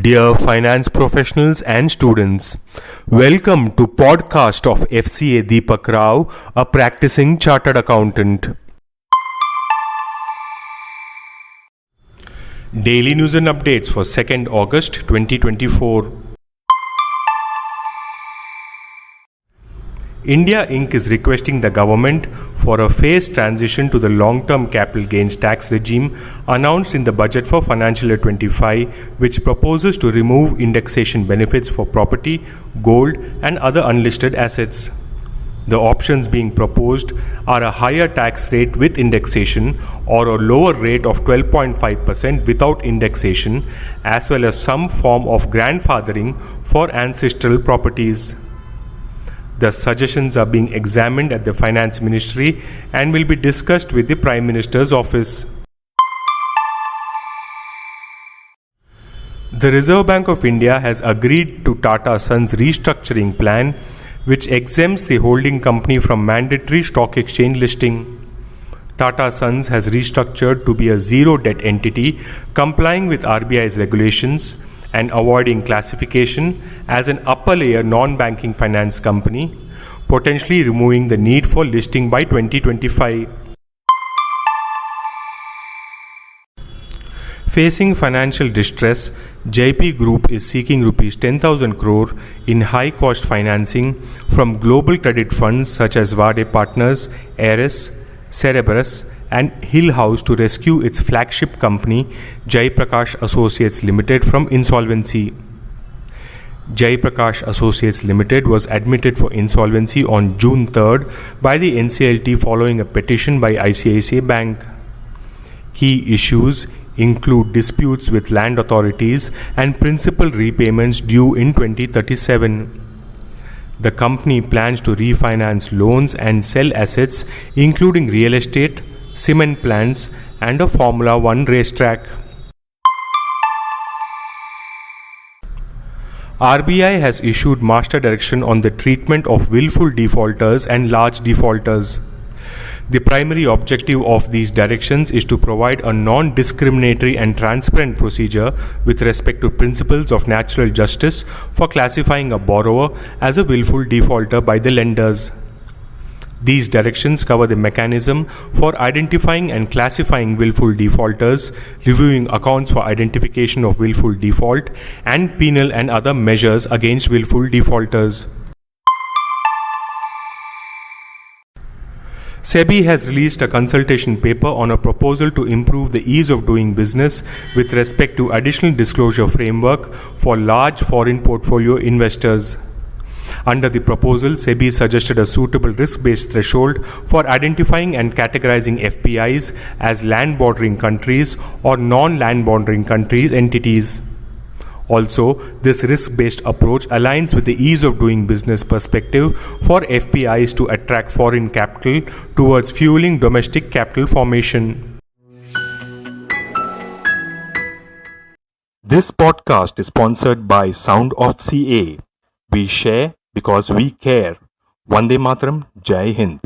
Dear finance professionals and students, welcome to podcast of Fca Deepak Rao, a practicing chartered accountant. Daily news and updates for 2nd August 2024. India Inc. is requesting the government for a phased transition to the long-term capital gains tax regime announced in the budget for financial year 25, which proposes to remove indexation benefits for property, gold and other unlisted assets. The options being proposed are a higher tax rate with indexation or a lower rate of 12.5% without indexation, as well as some form of grandfathering for ancestral properties. The suggestions are being examined at the Finance Ministry and will be discussed with the Prime Minister's office. The Reserve Bank of India has agreed to Tata Sons restructuring plan, which exempts the holding company from mandatory stock exchange listing. Tata Sons has restructured to be a zero debt entity, complying with RBI's regulations and avoiding classification as an upper layer non-banking finance company, potentially removing the need for listing by 2025. Facing financial distress, JP Group is seeking Rs 10,000 crore in high-cost financing from global credit funds such as Vade Partners, Eris, Cerberus, and Hill House to rescue its flagship company, Jai Prakash Associates Limited, from insolvency. Jai Prakash Associates Limited was admitted for insolvency on June 3rd by the NCLT following a petition by ICICI Bank. Key issues include disputes with land authorities and principal repayments due in 2037. The company plans to refinance loans and sell assets including real estate, cement plants and a Formula 1 racetrack. RBI has issued master direction on the treatment of willful defaulters and large defaulters. The primary objective of these directions is to provide a non-discriminatory and transparent procedure with respect to principles of natural justice for classifying a borrower as a willful defaulter by the lenders. These directions cover the mechanism for identifying and classifying willful defaulters, reviewing accounts for identification of willful default, and penal and other measures against willful defaulters. SEBI has released a consultation paper on a proposal to improve the ease of doing business with respect to additional disclosure framework for large foreign portfolio investors. Under the proposal, SEBI suggested a suitable risk-based threshold for identifying and categorizing FPIs as land bordering countries or non-land bordering countries entities. Also, this risk-based approach aligns with the ease of doing business perspective for FPIs to attract foreign capital towards fueling domestic capital formation. This podcast is sponsored by Sound of CA. We share because we care. Vande Mataram, Jai Hind.